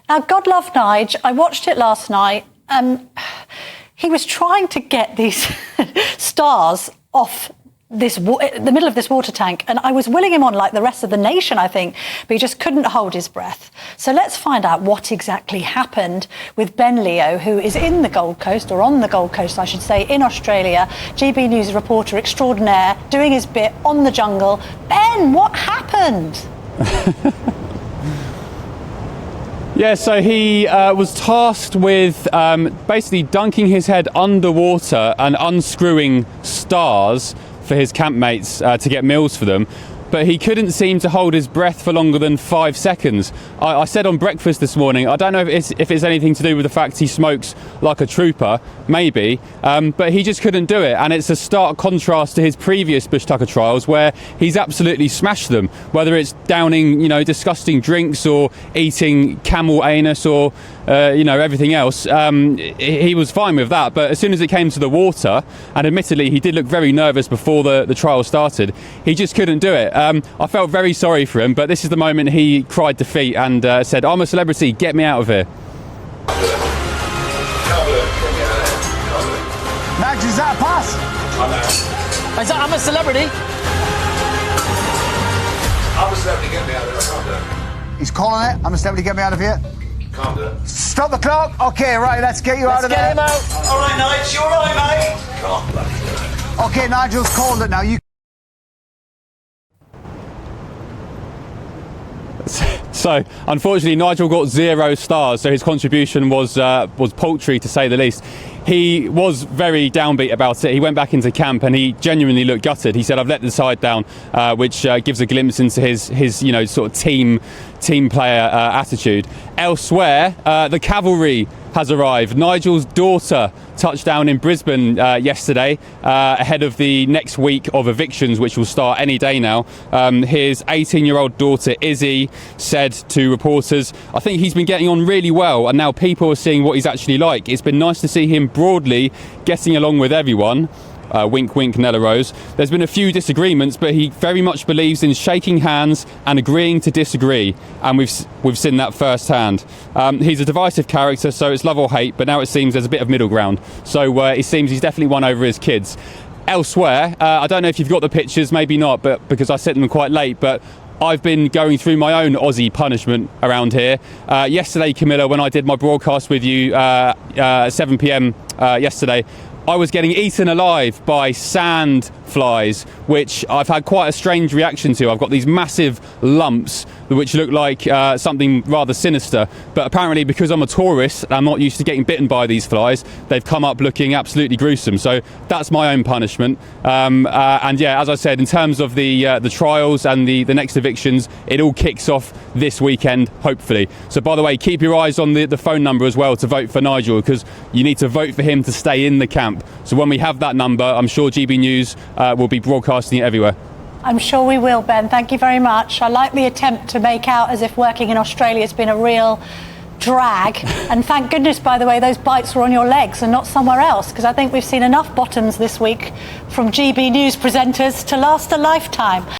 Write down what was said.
Now, God love Nige. I watched it last night. He was trying to get these stars off the middle of this water tank, and I was willing him on like the rest of the nation, I think, but he just couldn't hold his breath. So let's find out what exactly happened with Ben Leo, who is in the Gold Coast, or on the Gold Coast, I should say, in Australia. GB News reporter extraordinaire, doing his bit on the jungle. Ben, what happened? Yeah, so he was tasked with basically dunking his head underwater and unscrewing stars for his campmates to get meals for them, but he couldn't seem to hold his breath for longer than 5 seconds. I said on breakfast this morning, I don't know if it's anything to do with the fact he smokes like a trooper, maybe, but he just couldn't do it, and it's a stark contrast to his previous bushtucker trials where he's absolutely smashed them, whether it's downing, disgusting drinks or eating camel anus or everything else. He was fine with that, but as soon as it came to the water, and admittedly he did look very nervous before the trial started, he just couldn't do it. I felt very sorry for him, but this is the moment he cried defeat and said, "I'm a celebrity, get me out of here." Max, is that a pass? Is that I'm a celebrity? I'm a celebrity, get me out of here. I can't do it. He's calling it. I'm a celebrity, get me out of here. Can't do it. Stop the clock. Okay, right, let's get you out of there. Let's get him out. All right, Nige, you all right, mate? Can't bloody do it. Okay, Nigel's called it now. So, unfortunately, Nigel got 0 stars, so his contribution was paltry, to say the least. He was very downbeat about it. He went back into camp and he genuinely looked gutted. He said, "I've let the side down," which gives a glimpse into his sort of team player attitude. Elsewhere, the cavalry has arrived. Nigel's daughter touched down in Brisbane yesterday, ahead of the next week of evictions, which will start any day now. His 18-year-old daughter Izzy said to reporters, "I think he's been getting on really well, and now people are seeing what he's actually like. It's been nice to see him broadly getting along with everyone." Wink, wink, Nella Rose. There's been a few disagreements, but he very much believes in shaking hands and agreeing to disagree, and we've seen that firsthand. He's a divisive character, so it's love or hate, but now it seems there's a bit of middle ground. So it seems he's definitely won over his kids. Elsewhere, I don't know if you've got the pictures, maybe not, but because I sent them quite late, but I've been going through my own Aussie punishment around here. Yesterday, Camilla, when I did my broadcast with you 7 p.m. Yesterday, I was getting eaten alive by sand flies, which I've had quite a strange reaction to. I've got these massive lumps which look like something rather sinister, but apparently because I'm a tourist and I'm not used to getting bitten by these flies, they've come up looking absolutely gruesome. So that's my own punishment. And yeah, as I said, in terms of the trials and the next evictions, it all kicks off this weekend, hopefully. So by the way, keep your eyes on the phone number as well to vote for Nigel, because you need to vote for him to stay in the camp. So when we have that number, I'm sure GB News will be broadcasting it everywhere. I'm sure we will, Ben. Thank you very much. I like the attempt to make out as if working in Australia has been a real drag. And thank goodness, by the way, those bites were on your legs and not somewhere else, because I think we've seen enough bottoms this week from GB News presenters to last a lifetime.